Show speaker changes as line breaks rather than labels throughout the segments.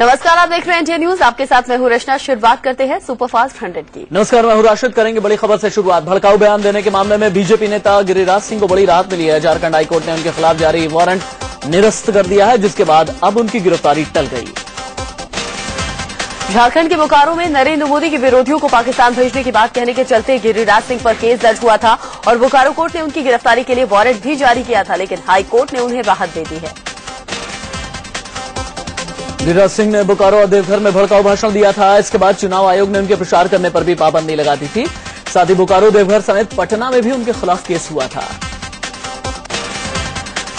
नमस्कार, आप देख रहे हैं इंडिया न्यूज। आपके साथ मैं हूं रचना। शुरुआत करते हैं सुपरफास्ट 100 की।
नमस्कार, मैं हूं राशिद। करेंगे बड़ी खबर से शुरुआत। भड़काऊ बयान देने के मामले में बीजेपी नेता गिरिराज सिंह को बड़ी राहत मिली है। झारखंड हाईकोर्ट ने उनके खिलाफ जारी वारंट निरस्त कर दिया है, जिसके बाद अब उनकी गिरफ्तारी टल गई।
झारखंड के बोकारो में नरेंद्र मोदी के विरोधियों को पाकिस्तान भेजने की बात कहने के चलते गिरिराज सिंह पर केस दर्ज हुआ था और बोकारो कोर्ट ने उनकी गिरफ्तारी के लिए वारंट भी जारी किया था, लेकिन हाईकोर्ट ने उन्हें राहत दे दी है।
गिरिराज सिंह ने बोकारो और देवघर में भड़काऊ भाषण दिया था। इसके बाद चुनाव आयोग ने उनके प्रचार करने पर भी पाबंदी लगा दी थी। साथ ही बोकारो, देवघर समेत पटना में भी उनके खिलाफ केस हुआ था।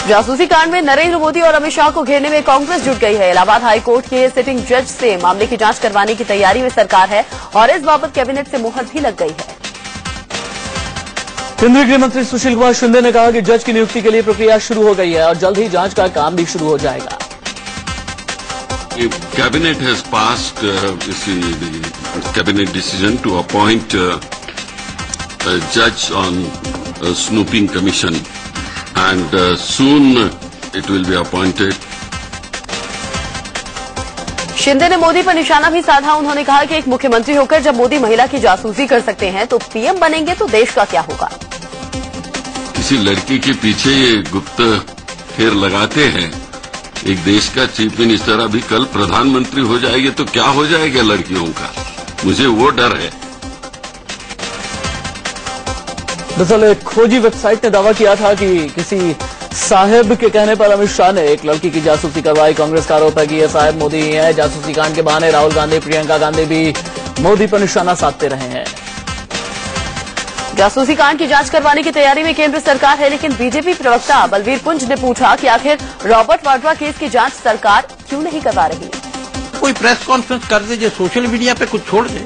जासूसी कांड में नरेंद्र मोदी और अमित शाह को घेरने में कांग्रेस जुट गई है। इलाहाबाद हाईकोर्ट के सिटिंग जज से मामले की जांच करवाने की तैयारी में सरकार है और इस बाबत कैबिनेट से मुहर भी लग गई है।
केंद्रीय गृह मंत्री सुशील कुमार शिंदे ने कहा कि जज की नियुक्ति के लिए प्रक्रिया शुरू हो गई है और जल्द ही जांच का काम भी शुरू हो जाएगा।
Cabinet has passed the cabinet decision to appoint a judge on snooping commission, and soon it will be appointed.
Shinde ने मोदी पर निशाना भी साधा। उन्होंने कहा कि एक मुख्यमंत्री होकर जब मोदी महिला की जासूसी कर सकते हैं तो पीएम बनेंगे तो देश का क्या होगा।
किसी लड़की के पीछे ये गुप्त फेर लगाते हैं। एक देश का चीफ मिनिस्टर अभी कल प्रधानमंत्री हो जाएगी तो क्या हो जाएगा लड़कियों का, मुझे वो डर है।
दरअसल एक खोजी वेबसाइट ने दावा किया था कि किसी साहिब के कहने पर अमित शाह ने एक लड़की की जासूसी करवाई। कांग्रेस का आरोप है कि यह साहिब मोदी ही है। जासूसी कांड के बहाने राहुल गांधी, प्रियंका गांधी भी मोदी पर निशाना साधते रहे हैं।
जासूसी कांड की जांच करवाने की तैयारी में केंद्र सरकार है, लेकिन बीजेपी प्रवक्ता बलवीर पुंज ने पूछा कि आखिर रॉबर्ट वाड्रा केस की जांच सरकार क्यों नहीं करवा रही।
कोई प्रेस कॉन्फ्रेंस कर दे, जो सोशल मीडिया पे कुछ छोड़ दे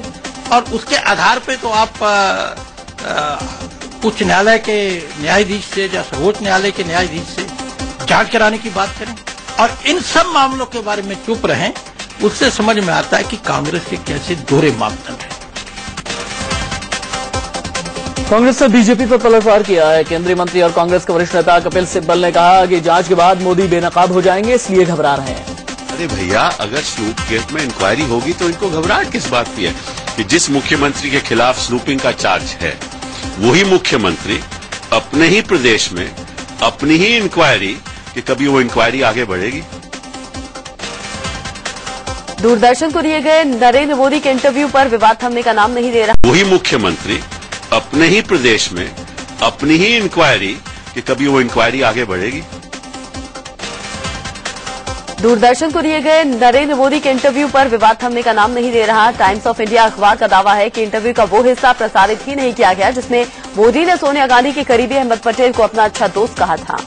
और उसके आधार पे तो आप उच्च न्यायालय के न्यायाधीश से या सर्वोच्च न्यायालय के न्यायाधीश से जांच कराने की बात करें और इन सब मामलों के बारे में चुप रहें। उससे समझ में आता है कि कांग्रेस के कैसे दोहरे मापदंड हैं।
कांग्रेस ने बीजेपी पर पलटवार किया है। केंद्रीय मंत्री और कांग्रेस के वरिष्ठ नेता कपिल सिब्बल ने कहा कि जांच के बाद मोदी बेनकाब हो जाएंगे, इसलिए घबरा रहे हैं।
अरे भैया, अगर स्नूप केस में इंक्वायरी होगी तो इनको घबराहट किस बात की है कि जिस मुख्यमंत्री के खिलाफ स्नूपिंग का चार्ज है वही मुख्यमंत्री अपने ही प्रदेश में अपनी ही इंक्वायरी कि कभी वो इंक्वायरी आगे बढ़ेगी।
दूरदर्शन को दिए गए नरेंद्र मोदी के इंटरव्यू पर विवाद थमने का नाम नहीं दे रहा।
वही मुख्यमंत्री अपने ही प्रदेश में अपनी ही इंक्वायरी कि कभी वो इंक्वायरी आगे बढ़ेगी।
दूरदर्शन को दिए गए नरेंद्र मोदी के इंटरव्यू पर विवाद थमने का नाम नहीं दे रहा। टाइम्स ऑफ इंडिया अखबार का दावा है कि इंटरव्यू का वो हिस्सा प्रसारित ही नहीं किया गया जिसमें मोदी ने सोनिया गांधी के करीबी अहमद पटेल को अपना अच्छा दोस्त कहा था।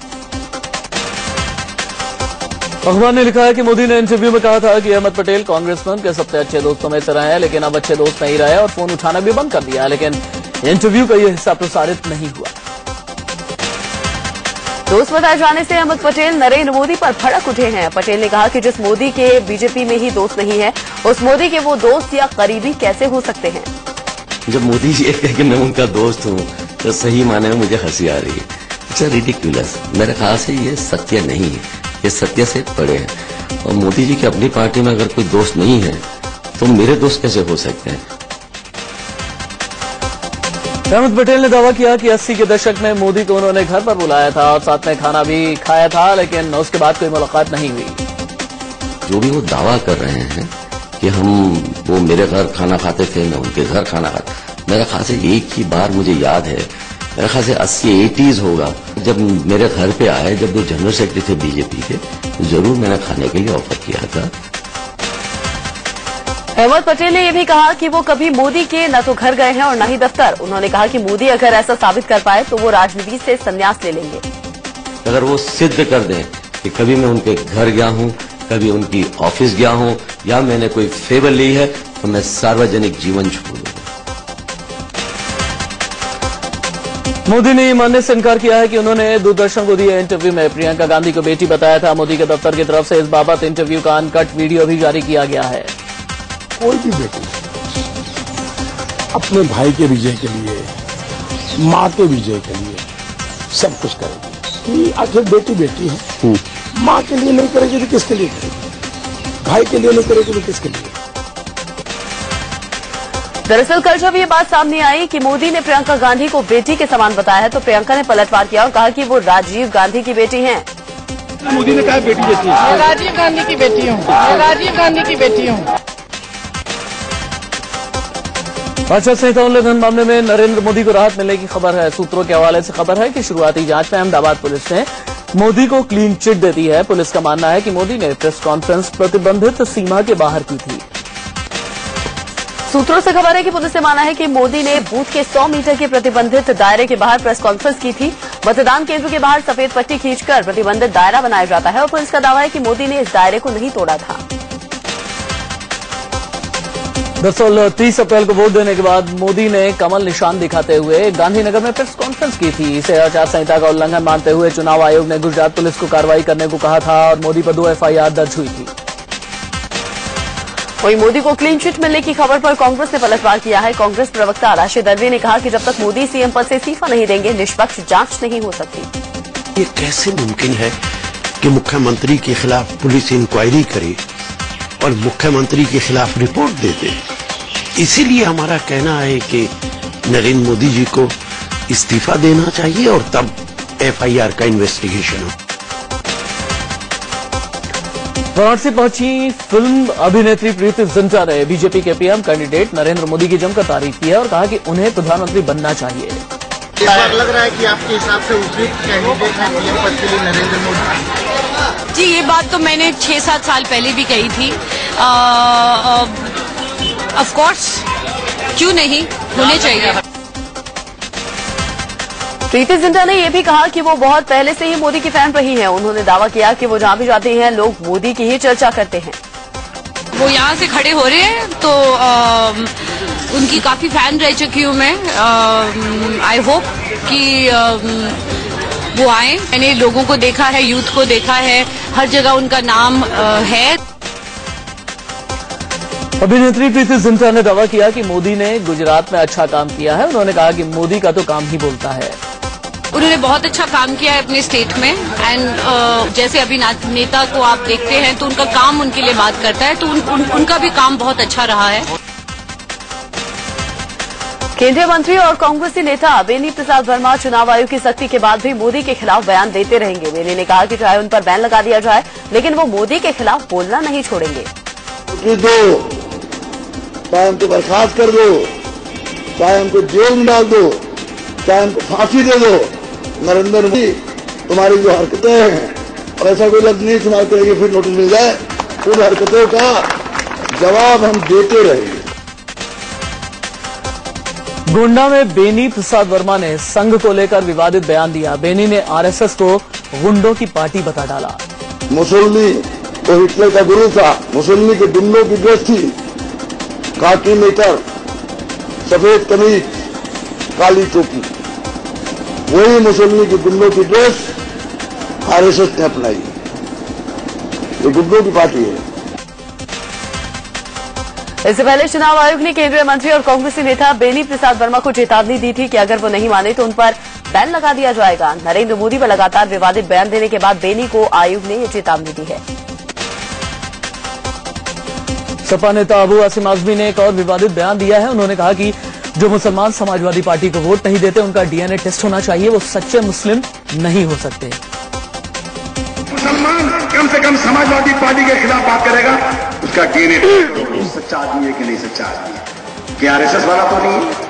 अखबार ने लिखा है कि मोदी ने इंटरव्यू में कहा था कि अहमद पटेल कांग्रेस में उनके सबसे अच्छे दोस्तों में से रहे हैं, लेकिन अब अच्छे दोस्त नहीं रहे और फोन उठाना भी बंद कर दिया। लेकिन इंटरव्यू का यह हिस्सा प्रसारित नहीं हुआ।
दोस्त बताए जाने से अहमद पटेल नरेंद्र मोदी पर भड़क उठे हैं। पटेल ने कहा कि जिस मोदी के बीजेपी में ही दोस्त नहीं है, उस मोदी के वो दोस्त या करीबी कैसे हो सकते हैं।
जब मोदी जी कहे कि मैं उनका दोस्त हूँ तो सही माने में मुझे हंसी आ रही है। It's ridiculous. मेरे ख्याल से ये सत्य नहीं है, ये सत्य से परे है। और मोदी जी की अपनी पार्टी में अगर कोई दोस्त नहीं है तो मेरे दोस्त कैसे हो सकते हैं।
अहमद पटेल ने दावा किया कि 80 के दशक में मोदी को उन्होंने घर पर बुलाया था और साथ में खाना भी खाया था, लेकिन उसके बाद कोई मुलाकात नहीं हुई।
जो भी वो दावा कर रहे हैं कि वो मेरे घर खाना खाते थे, मैं उनके घर खाना खाता, मेरे ख्याल से एक ही बार मुझे याद है, मेरे ख्याल से 80-80s होगा, जब मेरे घर पे आए, जब वो जनरल सेक्रेटरी थे बीजेपी के, जरूर मैंने खाने के लिए ऑफर किया था।
अहमद पटेल ने यह भी कहा कि वो कभी मोदी के न तो घर गए हैं और न ही दफ्तर। उन्होंने कहा कि मोदी अगर ऐसा साबित कर पाए तो वो राजनीति से संन्यास ले लेंगे।
अगर वो सिद्ध कर दें कि कभी मैं उनके घर गया हूं, कभी उनकी ऑफिस गया हूं या मैंने कोई फेवर ली है तो मैं सार्वजनिक जीवन छोड़ दूंगा।
मोदी ने ये मानने से इनकार किया है कि उन्होंने दूरदर्शन को दिए इंटरव्यू में प्रियंका गांधी को बेटी बताया था। मोदी के दफ्तर की तरफ से इस बाबत इंटरव्यू का अनकट वीडियो भी जारी किया गया है।
कोई भी बेटी अपने भाई के विजय के लिए, माँ के विजय के लिए सब कुछ करेगी। कि आखिर बेटी बेटी है, माँ के लिए नहीं करेगी तो किसके लिए करेगी। भाई के लिए नहीं करेगी तो किसके लिए?
दरअसल कल जब ये बात सामने आई कि मोदी ने प्रियंका गांधी को बेटी के समान बताया है तो प्रियंका ने पलटवार किया और कहा कि वो राजीव गांधी की बेटी हैं।
मोदी ने कहा बेटी जैसी है।
राजीव गांधी की बेटी हूँ, राजीव गांधी की बेटी हूँ।
आचार संहिता उल्लंघन मामले में नरेंद्र मोदी को राहत मिलने की खबर है। सूत्रों के हवाले से खबर है कि शुरुआती जांच में अहमदाबाद पुलिस ने मोदी को क्लीन चिट दे दी है। पुलिस का मानना है कि मोदी ने प्रेस कॉन्फ्रेंस प्रतिबंधित सीमा के बाहर की थी।
सूत्रों से खबर है कि पुलिस ने माना है कि मोदी ने बूथ के 100 मीटर के प्रतिबंधित दायरे के बाहर प्रेस कॉन्फ्रेंस की थी। मतदान केंद्र के बाहर सफेद पट्टी खींचकर प्रतिबंधित दायरा बनाया जाता है और पुलिस का दावा है कि मोदी ने इस दायरे को नहीं तोड़ा था।
दरअसल 30 अप्रैल को वोट देने के बाद मोदी ने कमल निशान दिखाते हुए गांधीनगर में प्रेस कॉन्फ्रेंस की थी। इसे आचार संहिता का उल्लंघन मानते हुए चुनाव आयोग ने गुजरात पुलिस को कार्रवाई करने को कहा था और मोदी पर 2 FIR दर्ज हुई थी।
वहीं मोदी को क्लीन चिट मिलने की खबर पर कांग्रेस ने पलटवार किया है। कांग्रेस प्रवक्ता राशिद अल्वी ने कहा कि जब तक मोदी सीएम पद से इस्तीफा नहीं देंगे निष्पक्ष जांच नहीं हो सकती।
ये कैसे मुमकिन है कि मुख्यमंत्री के खिलाफ पुलिस इंक्वायरी करे और मुख्यमंत्री के खिलाफ रिपोर्ट दे दे? इसीलिए हमारा कहना है कि नरेंद्र मोदी जी को इस्तीफा देना चाहिए और तब FIR का इन्वेस्टिगेशन हो।
वाराणसी पहुंची फिल्म अभिनेत्री प्रीति जिंटा ने बीजेपी के PM कैंडिडेट नरेंद्र मोदी की जमकर तारीफ की है और कहा कि उन्हें प्रधानमंत्री बनना चाहिए।
इस बार लग रहा है कि आपके हिसाब से उपयुक्त कैंडिडेट हैं PM पद के लिए नरेंद्र मोदी?
जी, ये बात तो मैंने 6-7 साल पहले भी कही थी। ऑफ कोर्स, क्यों नहीं, होने चाहिए।
प्रीति जिंटा ने यह भी कहा कि वो बहुत पहले से ही मोदी की फैन रही हैं। उन्होंने दावा किया कि वो जहां भी जाते हैं लोग मोदी की ही चर्चा करते हैं।
वो यहाँ से खड़े हो रहे हैं तो उनकी काफी फैन रह चुकी हूँ मैं। आई होप कि वो आए। मैंने लोगों को देखा है, यूथ को देखा है, हर जगह उनका नाम है।
अभिनेत्री प्रीति जिंटा ने दावा किया कि मोदी ने गुजरात में अच्छा काम किया है। उन्होंने कहा कि मोदी का तो काम ही बोलता है।
उन्होंने बहुत अच्छा काम किया है अपने स्टेट में एंड जैसे अभिनेता को आप देखते हैं तो उनका काम उनके लिए बात करता है, तो उनका भी काम बहुत अच्छा रहा है।
केंद्रीय मंत्री और कांग्रेसी नेता बेनी प्रसाद वर्मा चुनाव आयोग की सख्ती के बाद भी मोदी के खिलाफ बयान देते रहेंगे। बेनी ने कहा कि चाहे उन पर बैन लगा दिया जाए लेकिन वो मोदी के खिलाफ बोलना नहीं छोड़ेंगे।
चाहे हमको बर्खास्त कर दो, चाहे हमको जेल में डाल दो, चाहे हमको फांसी दे दो, नरेंद्र मोदी तुम्हारी जो हरकतें हैं और ऐसा कोई लफ्ज नहीं इस्तेमाल करेंगे फिर नोटिस मिल जाए, उन हरकतों का जवाब हम देते रहेंगे।
गोंडा में बेनी प्रसाद वर्मा ने संघ को लेकर विवादित बयान दिया। बेनी ने RSS को गुंडों की पार्टी बता डाला।
मुसोलिनी तो हिटलर का गुरु था। मुसोलिनी के गुंडों की ड्रेस थी काकी मीटर, सफेद कमीज, काली टोपी। वही मुसोलिनी की गुंडों की ड्रेस RSS ने अपनाई। ये गुंडों की पार्टी है।
इससे पहले चुनाव आयोग ने केंद्रीय मंत्री और कांग्रेसी नेता बेनी प्रसाद वर्मा को चेतावनी दी थी कि अगर वो नहीं माने तो उन पर बैन लगा दिया जाएगा। नरेंद्र मोदी पर लगातार विवादित बयान देने के बाद बेनी को आयोग ने ये चेतावनी दी है।
सपा नेता अबू आसिम आजमी ने एक और विवादित बयान दिया है। उन्होंने कहा कि जो मुसलमान समाजवादी पार्टी को वोट नहीं देते उनका DNA टेस्ट होना चाहिए, वो सच्चे मुस्लिम नहीं हो सकते।
मुसलमान कम से कम समाजवादी पार्टी के खिलाफ बात करेगा, उसका DNA टेस्ट सच्चा आदमी है कि नहीं सच्चा आदमी है, कि RSS वाला तो नहीं है।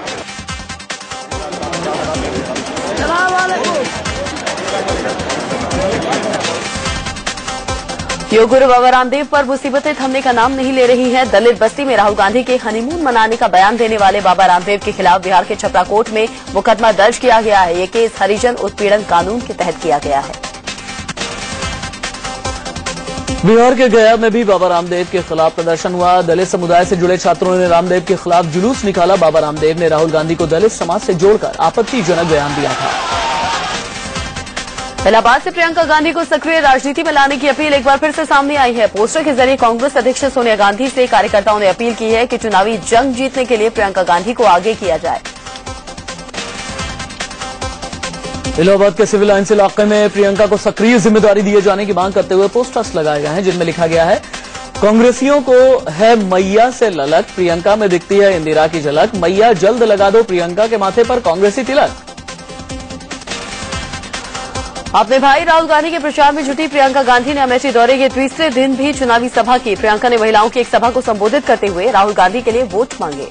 योग गुरु बाबा रामदेव पर मुसीबतें थमने का नाम नहीं ले रही हैं। दलित बस्ती में राहुल गांधी के हनीमून मनाने का बयान देने वाले बाबा रामदेव के खिलाफ बिहार के छपरा कोर्ट में मुकदमा दर्ज किया गया है। ये केस हरिजन उत्पीड़न कानून के तहत किया गया है।
बिहार के गया में भी बाबा रामदेव के खिलाफ प्रदर्शन हुआ। दलित समुदाय से जुड़े छात्रों ने रामदेव के खिलाफ जुलूस निकाला। बाबा रामदेव ने राहुल गांधी को दलित समाज से जोड़कर आपत्तिजनक बयान दिया था।
इलाहाबाद से प्रियंका गांधी को सक्रिय राजनीति में लाने की अपील एक बार फिर से सामने आई है। पोस्टर के जरिए कांग्रेस अध्यक्ष सोनिया गांधी से कार्यकर्ताओं ने अपील की है कि चुनावी जंग जीतने के लिए प्रियंका गांधी को आगे किया जाए।
इलाहाबाद के सिविल लाइन्स इलाके में प्रियंका को सक्रिय जिम्मेदारी दिए जाने की मांग करते हुए पोस्टर्स लगाए गए हैं जिनमें लिखा गया है कांग्रेसियों को है मैया से ललक, प्रियंका में दिखती है इंदिरा की झलक। मैया जल्द लगा दो प्रियंका के माथे पर कांग्रेसी तिलक।
अपने भाई राहुल गांधी के प्रचार में जुटी प्रियंका गांधी ने अमेठी दौरे के तीसरे दिन भी चुनावी सभा की। प्रियंका ने महिलाओं की एक सभा को संबोधित करते हुए राहुल गांधी के लिए वोट मांगे।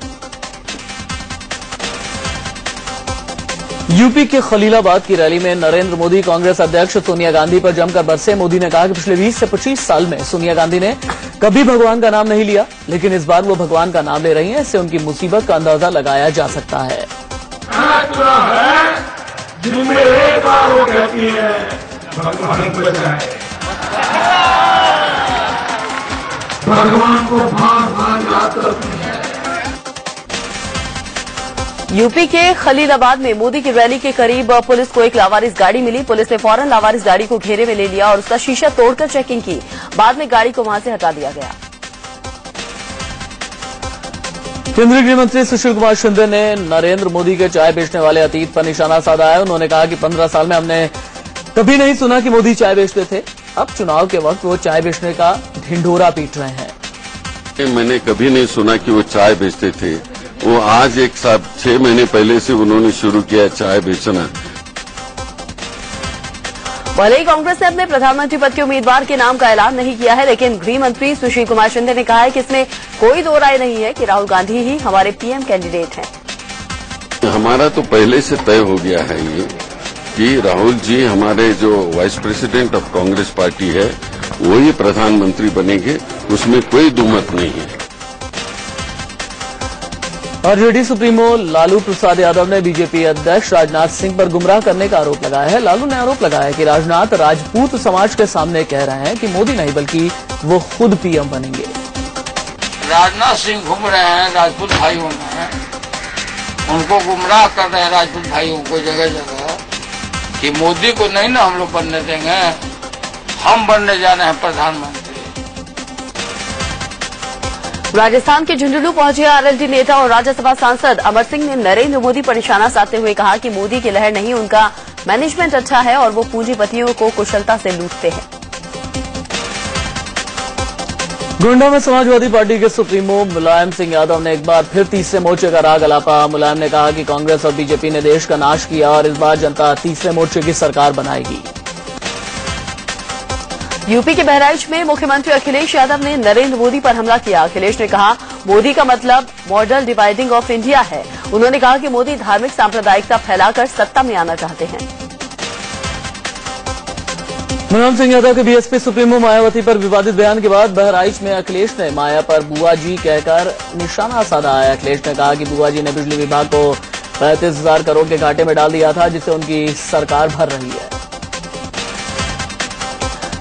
यूपी के खलीलाबाद की रैली में नरेंद्र मोदी कांग्रेस अध्यक्ष सोनिया गांधी पर जमकर बरसे। मोदी ने कहा कि पिछले 20 से 25 साल में सोनिया गांधी ने कभी भगवान का नाम नहीं लिया, लेकिन इस बार वो भगवान का नाम ले रही हैं। इससे उनकी मुसीबत का अंदाजा लगाया जा सकता है।
जिनमें एक बार वो कहती है भगवान बचाए, भगवान को बार याद करती है।
यूपी के खलीलाबाद में मोदी की रैली के करीब पुलिस को एक लावारिस गाड़ी मिली। पुलिस ने फौरन लावारिस गाड़ी को घेरे में ले लिया और उसका शीशा तोड़कर चेकिंग की। बाद में गाड़ी को वहां से हटा दिया गया।
केंद्रीय गृह मंत्री सुशील कुमार शिंदे ने नरेंद्र मोदी के चाय बेचने वाले अतीत पर निशाना साधा है। उन्होंने कहा कि 15 साल में हमने कभी नहीं सुना कि मोदी चाय बेचते थे। अब चुनाव के वक्त वो चाय बेचने का ढिंढोरा पीट रहे हैं।
मैंने कभी नहीं सुना कि वो चाय बेचते थे। वो आज 6 महीने पहले से उन्होंने शुरू किया चाय बेचना।
भले ही कांग्रेस ने अपने प्रधानमंत्री पद के उम्मीदवार के नाम का ऐलान नहीं किया है, लेकिन गृह मंत्री सुशील कुमार शिंदे ने कहा है कि इसमें कोई दो राय नहीं है कि राहुल गांधी ही हमारे पीएम कैंडिडेट हैं।
हमारा तो पहले से तय हो गया है ये कि राहुल जी हमारे जो vice president of Congress party है वही प्रधानमंत्री बनेंगे, उसमें कोई दुमत नहीं है।
आरजेडी सुप्रीमो लालू प्रसाद यादव ने बीजेपी अध्यक्ष राजनाथ सिंह पर गुमराह करने का आरोप लगाया है। लालू ने आरोप लगाया कि राजनाथ राजपूत समाज के सामने कह रहे हैं कि मोदी नहीं बल्कि वो खुद पीएम बनेंगे।
राजनाथ सिंह घूम रहे हैं राजपूत भाइयों में, उनको गुमराह कर रहे हैं राजपूत भाइयों को जगह जगह कि मोदी को नहीं ना हम लोग बनने देंगे, हम बनने जा रहे हैं प्रधानमंत्री।
राजस्थान के झुंझुनू पहुंचे आरएलडी नेता और राज्यसभा सांसद अमर सिंह ने नरेंद्र मोदी पर निशाना साधते हुए कहा कि मोदी की लहर नहीं, उनका मैनेजमेंट अच्छा है और वो पूंजीपतियों को कुशलता से लूटते हैं।
गोंडा में समाजवादी पार्टी के सुप्रीमो मुलायम सिंह यादव ने एक बार फिर तीसरे मोर्चे का राग अलापा। मुलायम ने कहा कि कांग्रेस और बीजेपी ने देश का नाश किया और इस बार जनता तीसरे मोर्चे की सरकार बनाएगी।
यूपी के बहराइच में मुख्यमंत्री अखिलेश यादव ने नरेंद्र मोदी पर हमला किया। अखिलेश ने कहा मोदी का मतलब मॉडल डिवाइडिंग ऑफ इंडिया है। उन्होंने कहा कि मोदी धार्मिक सांप्रदायिकता फैलाकर सत्ता में आना चाहते हैं।
मुलायम सिंह यादव के बीएसपी सुप्रीमो मायावती पर विवादित बयान के बाद बहराइच में अखिलेश ने माया पर बुआ जी कहकर निशाना साधा है। अखिलेश ने कहा कि बुआ जी ने बिजली विभाग को 35,000 करोड़ के घाटे में डाल दिया था, जिसे उनकी सरकार भर रही है।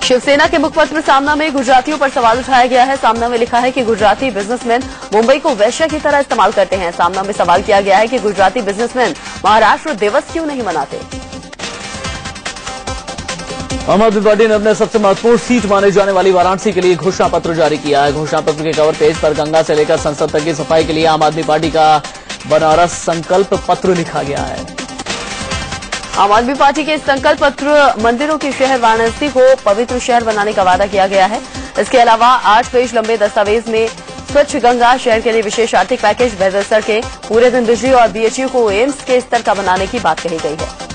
शिवसेना के मुखपत्र सामना में गुजरातियों पर सवाल उठाया गया है। सामना में लिखा है कि गुजराती बिजनेसमैन मुंबई को वेश्या की तरह इस्तेमाल करते हैं। सामना में सवाल किया गया है कि गुजराती बिजनेसमैन महाराष्ट्र दिवस क्यों नहीं मनाते।
आम आदमी पार्टी ने अपने सबसे महत्वपूर्ण सीट माने जाने वाली वाराणसी के लिए घोषणा पत्र जारी किया है। घोषणा पत्र के कवर पेज पर गंगा से लेकर संसद तक की सफाई के लिए आम आदमी पार्टी का बनारस संकल्प पत्र लिखा गया है।
आम आदमी पार्टी के संकल्प पत्र मंदिरों के शहर वाराणसी को पवित्र शहर बनाने का वादा किया गया है। इसके अलावा 8 पेज लंबे दस्तावेज में स्वच्छ गंगा शहर के लिए विशेष आर्थिक पैकेज, बेहतर सड़कें, पूरे दिन बिजली और बीएचयू को एम्स के स्तर का बनाने की बात कही गई है।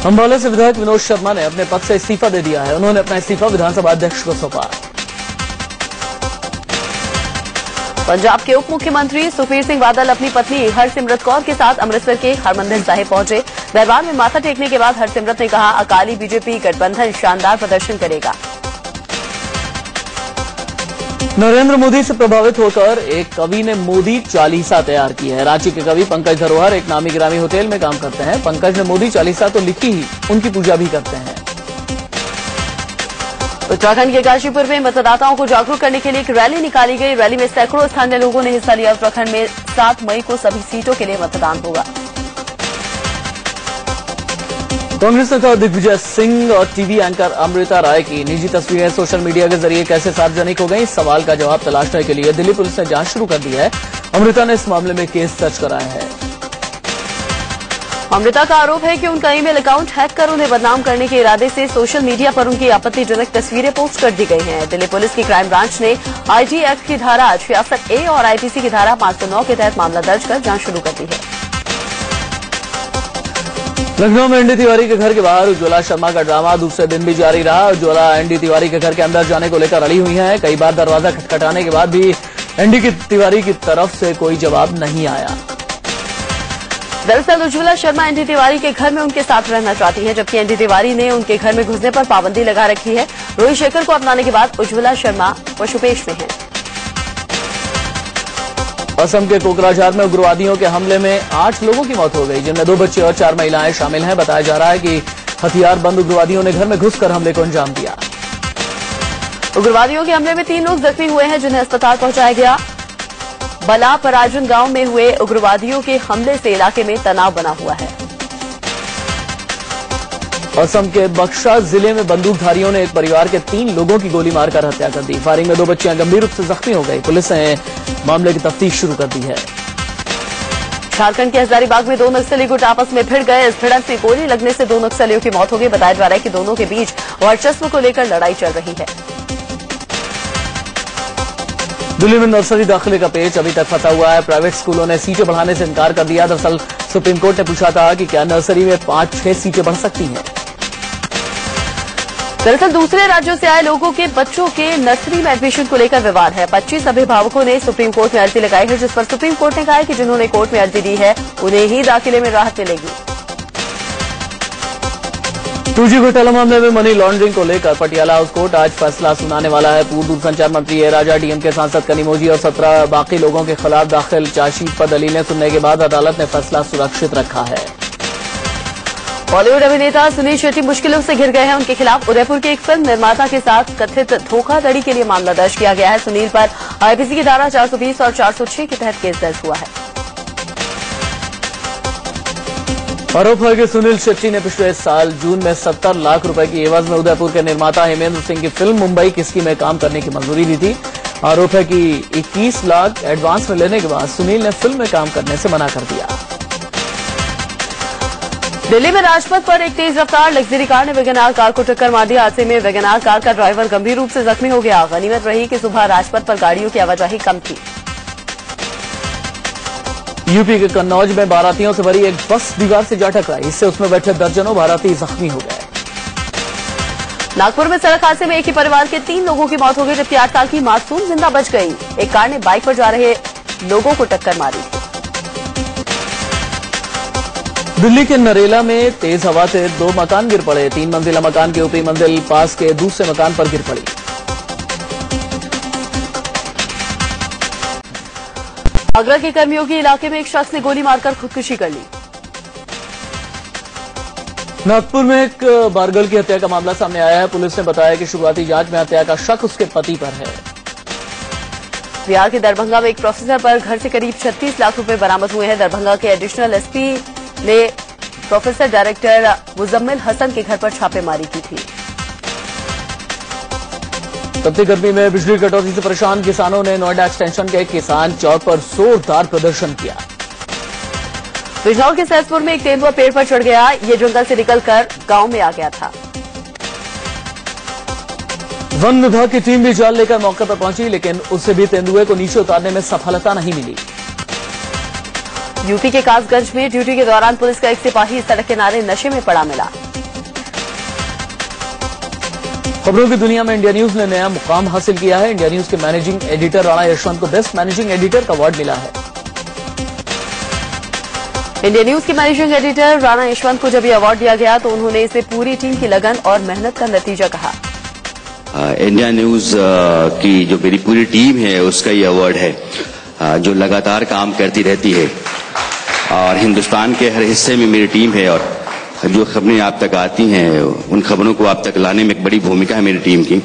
अंबाला से विधायक विनोद शर्मा ने अपने पद से इस्तीफा दे दिया है। उन्होंने अपना इस्तीफा विधानसभा अध्यक्ष को सौंपा।
पंजाब के उप मुख्यमंत्री सुखबीर सिंह बादल अपनी पत्नी हरसिमरत कौर के साथ अमृतसर के हरमंदिर साहिब पहुंचे। दरबार में माथा टेकने के बाद हरसिमरत ने कहा अकाली बीजेपी गठबंधन शानदार प्रदर्शन करेगा।
नरेंद्र मोदी से प्रभावित होकर एक कवि ने मोदी चालीसा तैयार की है। रांची के कवि पंकज धरोहर एक नामी गिरामी होटल में काम करते हैं। पंकज ने मोदी चालीसा तो लिखी ही, उनकी पूजा भी करते हैं।
उत्तराखंड के गाजीपुर में मतदाताओं को जागरूक करने के लिए एक रैली निकाली गई। रैली में सैकड़ों स्थानीय लोगों ने हिस्सा लिया। उत्तराखंड में 7 मई को सभी सीटों के लिए मतदान होगा।
कांग्रेस नेता दिग्विजय सिंह और टीवी एंकर अमृता राय की निजी तस्वीरें सोशल मीडिया के जरिए कैसे सार्वजनिक हो गई, इस सवाल का जवाब तलाशने के लिए दिल्ली पुलिस ने जांच शुरू कर दी है। अमृता ने इस मामले में केस दर्ज कराया है।
अमृता का आरोप है कि उनका ईमेल अकाउंट हैक कर उन्हें बदनाम करने के इरादे से सोशल मीडिया पर उनकी आपत्तिजनक तस्वीरें पोस्ट कर दी गई हैं। दिल्ली पुलिस की क्राइम ब्रांच ने आईटी एक्ट की धारा 66A और आईपीसी की धारा 509 के तहत मामला दर्ज कर जांच शुरू कर दी है।
लखनऊ में एनडी तिवारी के घर के बाहर उज्ज्वला शर्मा का ड्रामा दूसरे दिन भी जारी रहा। उज्ज्वला एनडी तिवारी के घर के अंदर जाने को लेकर अड़ी हुई हैं। कई बार दरवाजा खटखटाने के बाद भी एनडी तिवारी की तरफ से कोई जवाब नहीं आया।
दरअसल उज्ज्वला शर्मा एनडी तिवारी के घर में उनके साथ रहना चाहती हैं, जबकि एनडी तिवारी ने उनके घर में घुसने पर पाबंदी लगा रखी है। रोहित शेखर को अपनाने के बाद उज्ज्वला शर्मा पशुपेश में हैं।
असम के कोकराझार में उग्रवादियों के हमले में 8 लोगों की मौत हो गई, जिनमें 2 बच्चे और 4 महिलाएं शामिल हैं। बताया जा रहा है कि हथियारबंद उग्रवादियों ने घर में घुसकर हमले को अंजाम दिया।
उग्रवादियों के हमले में 3 लोग जख्मी हुए हैं, जिन्हें अस्पताल पहुंचाया गया। बला पराजुन गांव में हुए उग्रवादियों के हमले से इलाके में तनाव बना हुआ है।
असम के बक्सा जिले में बंदूकधारियों ने एक परिवार के 3 लोगों की गोली मारकर हत्या कर दी। फायरिंग में 2 बच्चियां गंभीर रूप से जख्मी हो गई। पुलिस ने मामले की तफ्तीश शुरू कर दी है।
झारखंड के हजारीबाग में 2 नक्सली गुट आपस में भिड़ गए। इस भिड़ंत में गोली लगने से 2 नक्सलियों की मौत हो गई। बताया जा रहा है कि दोनों के बीच वर्चस्व को लेकर लड़ाई चल रही है।
दिल्ली में नर्सरी दाखिले का पेच अभी तक फंसा हुआ है। प्राइवेट स्कूलों ने सीटें बढ़ाने से इनकार कर दिया। दरअसल सुप्रीम कोर्ट ने पूछा था कि क्या नर्सरी में 5-6 सीटें बढ़ सकती हैं।
दरअसल दूसरे राज्यों से आए लोगों के बच्चों के नर्सरी में एडमिशन को लेकर विवाद है। 25 अभिभावकों ने सुप्रीम कोर्ट में अर्जी लगाई है, जिस पर सुप्रीम कोर्ट ने कहा है कि जिन्होंने कोर्ट में अर्जी दी है उन्हें ही दाखिले में राहत मिलेगी।
2G घोटाला मामले में मनी लॉन्ड्रिंग को लेकर पटियाला हाउस कोर्ट आज फैसला सुनाने वाला है। पूर्व दूरसंचार मंत्री ए राजा, डीएमके सांसद कनिमोझी और 17 बाकी लोगों के खिलाफ दाखिल चार्जशीट पर दलीलें सुनने के बाद अदालत ने फैसला सुरक्षित रखा है।
बॉलीवुड अभिनेता सुनील शेट्टी मुश्किलों से घिर गए हैं। उनके खिलाफ उदयपुर के एक फिल्म निर्माता के साथ कथित धोखाधड़ी के लिए मामला दर्ज किया गया है। सुनील पर आईपीसी की धारा 420 और 406 के तहत केस दर्ज हुआ है।
आरोप है कि सुनील शेट्टी ने पिछले साल जून में 70 लाख रुपए की एवज में उदयपुर के निर्माता हेमेंद्र सिंह की फिल्म मुंबई किसकी में काम करने की मंजूरी दी थी। आरोप है कि 21 लाख एडवांस में लेने के बाद सुनील ने फिल्म में काम करने से मना कर दिया।
दिल्ली में राजपथ पर एक तेज रफ्तार लग्जरी कार ने वैगनार कार को टक्कर मार दी। हादसे में वैगनार कार का ड्राइवर गंभीर रूप से जख्मी हो गया। गनीमत रही कि सुबह राजपथ पर गाड़ियों की आवाजाही कम थी।
यूपी के कन्नौज में बारातियों से भरी एक बस दीवार से जा टकराई। इससे उसमें बैठे दर्जनों बाराती जख्मी हो गए।
नागपुर में सड़क हादसे में एक ही परिवार के 3 लोगों की मौत हो गई, जबकि 8 साल की मासूम जिंदा बच गई। एक कार ने बाइक पर जा रहे लोगों को टक्कर मारी।
दिल्ली के नरेला में तेज हवा से 2 मकान गिर पड़े। 3 मंजिला मकान की ऊपरी मंजिल पास के दूसरे मकान पर गिर पड़ी।
आगरा के कर्मियों के इलाके में एक शख्स ने गोली मारकर खुदकुशी कर ली।
नागपुर में एक बारगल की हत्या का मामला सामने आया है। पुलिस ने बताया कि शुरुआती जांच में हत्या का शक उसके पति पर है।
बिहार के दरभंगा में एक प्रोफेसर पर घर से करीब 36 लाख रुपए बरामद हुए हैं। दरभंगा के एडिशनल एसपी ने प्रोफेसर डायरेक्टर मुजम्मिल हसन के घर पर छापेमारी की थी।
तपती गर्मी में बिजली कटौती से परेशान किसानों ने नोएडा एक्सटेंशन के किसान चौक पर जोरदार प्रदर्शन किया।
बिजनौर के सहसपुर में एक तेंदुआ पेड़ पर चढ़ गया। ये जंगल से निकलकर गांव में आ गया था।
वन विभाग की टीम भी जाल लेकर मौके पर पहुंची, लेकिन उससे भी तेंदुए को नीचे उतारने में सफलता नहीं मिली।
यूपी के कासगंज में ड्यूटी के दौरान पुलिस का एक सिपाही सड़क किनारे नशे में पड़ा मिला।
खबरों की दुनिया में इंडिया न्यूज ने नया मुकाम हासिल किया है। इंडिया न्यूज के मैनेजिंग एडिटर राणा यशवंत को बेस्ट मैनेजिंग एडिटर का अवार्ड मिला है।
इंडिया न्यूज के मैनेजिंग एडिटर राणा यशवंत को जब ये अवार्ड दिया गया तो उन्होंने इसे पूरी टीम की लगन और मेहनत का नतीजा कहा।
इंडिया न्यूज की जो मेरी पूरी टीम है उसका ये अवार्ड है, जो लगातार काम करती रहती है और हिंदुस्तान के हर हिस्से में मेरी टीम है और जो खबरें आप तक आती हैं उन खबरों को आप तक लाने में एक बड़ी भूमिका है मेरी टीम की।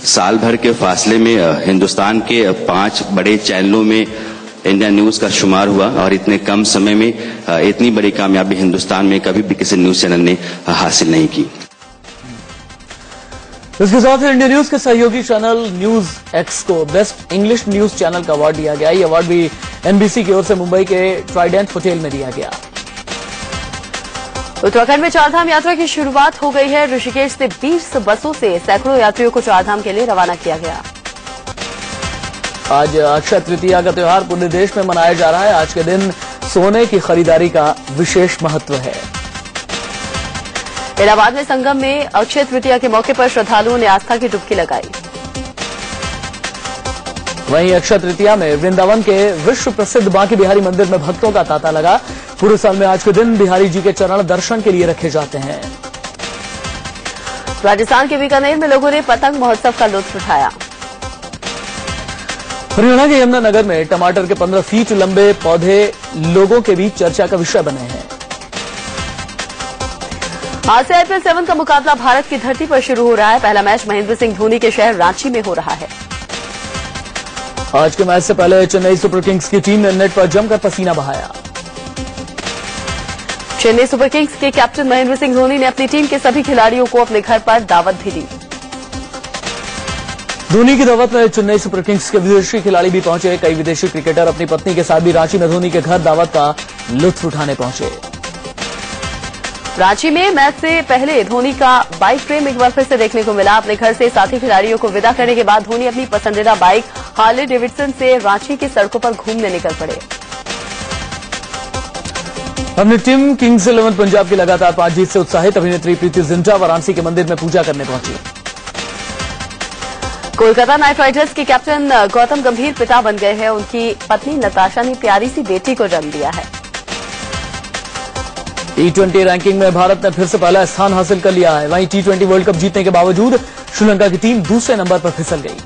साल भर के फासले में हिंदुस्तान के 5 बड़े चैनलों में इंडिया न्यूज का शुमार हुआ और इतने कम समय में इतनी बड़ी कामयाबी हिंदुस्तान में कभी भी किसी न्यूज चैनल ने हासिल नहीं की।
इसके साथ ही इंडिया न्यूज के सहयोगी चैनल न्यूज एक्स को बेस्ट इंग्लिश न्यूज चैनल का अवार्ड दिया गया। ये अवार्ड भी एनबीसी की ओर से मुंबई के ट्राइडेंट होटल में दिया गया।
उत्तराखंड में चारधाम यात्रा की शुरुआत हो गई है। ऋषिकेश से 20 बसों से सैकड़ों यात्रियों को चारधाम के लिए रवाना किया गया।
आज अक्षय तृतीया का त्योहार पूरे देश में मनाया जा रहा है। आज के दिन सोने की खरीदारी का विशेष महत्व है।
इलाहाबाद में संगम में अक्षय तृतीया के मौके पर श्रद्धालुओं ने आस्था की डुबकी लगाई।
वहीं अक्षय तृतीया में वृंदावन के विश्व प्रसिद्ध बांके बिहारी मंदिर में भक्तों का तांता लगा। पूरे साल में आज के दिन बिहारी जी के चरण दर्शन के लिए रखे जाते हैं।
राजस्थान के बीकानेर में लोगों ने पतंग महोत्सव का लुत्फ उठाया।
हरियाणा के यमुनानगर में टमाटर के 15 फीट लंबे पौधे लोगों के बीच चर्चा का विषय बने हैं।
आज से IPL 7 का मुकाबला भारत की धरती पर शुरू हो रहा है। पहला मैच महेंद्र सिंह धोनी के शहर रांची में हो रहा है।
आज के मैच से पहले चेन्नई सुपर किंग्स की टीम ने नेट पर जमकर पसीना बहाया।
चेन्नई सुपर किंग्स के कैप्टन महेंद्र सिंह धोनी ने अपनी टीम के सभी खिलाड़ियों को अपने घर पर दावत भी दी।
धोनी की दावत में चेन्नई सुपर किंग्स के विदेशी खिलाड़ी भी पहुंचे। कई विदेशी क्रिकेटर अपनी पत्नी के साथ भी रांची में धोनी के घर दावत का लुत्फ उठाने पहुंचे।
रांची में मैच से पहले धोनी का बाइक फ्रेम एक बार फिर से देखने को मिला। अपने घर से साथी खिलाड़ियों को विदा करने के बाद धोनी अपनी पसंदीदा बाइक हार्ले डेविडसन से रांची की सड़कों पर घूमने निकल पड़े।
अपनी टीम किंग्स 11 पंजाब की लगातार 5 जीत से उत्साहित अभिनेत्री प्रीति जिंटा वाराणसी के मंदिर में पूजा करने पहुंची।
कोलकाता नाइट राइडर्स के कैप्टन गौतम गंभीर पिता बन गए हैं। उनकी पत्नी नताशा ने प्यारी सी बेटी को जन्म दिया है।
T20 रैंकिंग में भारत ने फिर से पहला स्थान हासिल कर लिया है। वहीं T20 वर्ल्ड कप जीतने के बावजूद श्रीलंका की टीम दूसरे नंबर पर फिसल गई।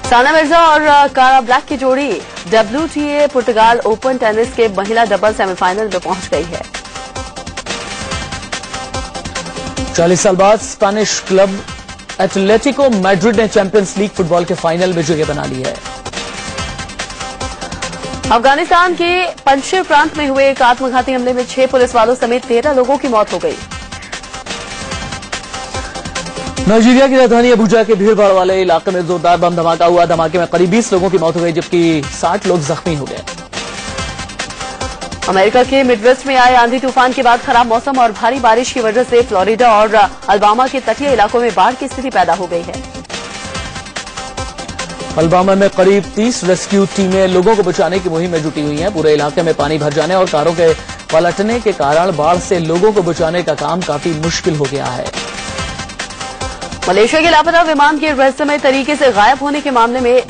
सानिया मिर्जा और कारा ब्लैक की जोड़ी WTA पुर्तगाल ओपन टेनिस के महिला डबल सेमीफाइनल में पहुंच गई है।
40 साल बाद स्पेनिश क्लब एटलेटिको मैड्रिड ने चैंपियंस लीग फुटबॉल के फाइनल में जगह बना ली है।
अफगानिस्तान के पंजशीर प्रांत में हुए एक आत्मघाती हमले में 6 पुलिस वालों समेत 13 लोगों की मौत हो गई।
नाइजीरिया की राजधानी अबुजा के भीड़भाड़ वाले इलाके में जोरदार बम धमाका हुआ। धमाके में करीब 20 लोगों की मौत हो गई, जबकि 60 लोग जख्मी हो गए।
अमेरिका के मिडवेस्ट में आए आंधी तूफान के बाद खराब मौसम और भारी बारिश की वजह से फ्लोरिडा और अल्बामा के तटीय इलाकों में बाढ़ की स्थिति पैदा हो गई है।
अल्बामा में करीब 30 रेस्क्यू टीमें लोगों को बचाने की मुहिम में जुटी हुई हैं। पूरे इलाके में पानी भर जाने और कारों के पलटने के कारण बाढ़ से लोगों को बचाने का काम काफी मुश्किल हो गया है।
मलेशिया के लापता विमान के रहस्यमय तरीके से गायब होने के मामले में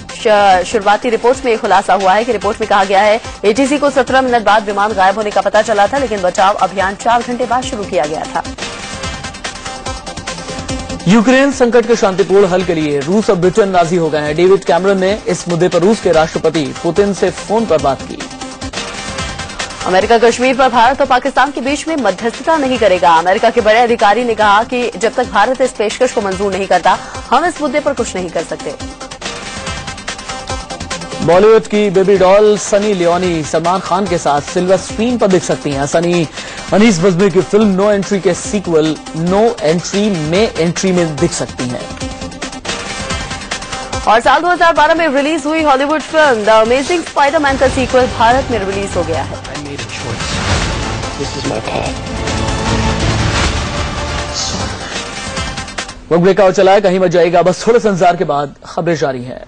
शुरुआती रिपोर्ट में खुलासा हुआ है कि रिपोर्ट में कहा गया है ATC को 17 मिनट बाद विमान गायब होने का पता चला था, लेकिन बचाव अभियान 4 घंटे बाद शुरू किया गया था।
यूक्रेन संकट के शांतिपूर्ण हल के लिए रूस और ब्रिटेन राजी हो गए हैं। डेविड कैमरन ने इस मुद्दे पर रूस के राष्ट्रपति पुतिन से फोन पर बात की।
अमेरिका कश्मीर पर भारत और पाकिस्तान के बीच में मध्यस्थता नहीं करेगा। अमेरिका के बड़े अधिकारी ने कहा कि जब तक भारत इस पेशकश को मंजूर नहीं करता, हम इस मुद्दे पर कुछ नहीं कर सकते।
बॉलीवुड की baby doll Sunny Leone Salman Khan के साथ सिल्वर स्क्रीन पर दिख सकती हैं। सनी अनीस बज्मी की फिल्म नो एंट्री के सीक्वल नो एंट्री में एंट्री में दिख सकती हैं।
और साल 2012 में रिलीज हुई Hollywood film the amazing Spiderman का सीक्वल भारत में रिलीज हो गया है।
वक्त ब्रेक आउट चला है, कहीं मत जाएगा। बस थोड़े संसार के बाद खबरें जारी हैं।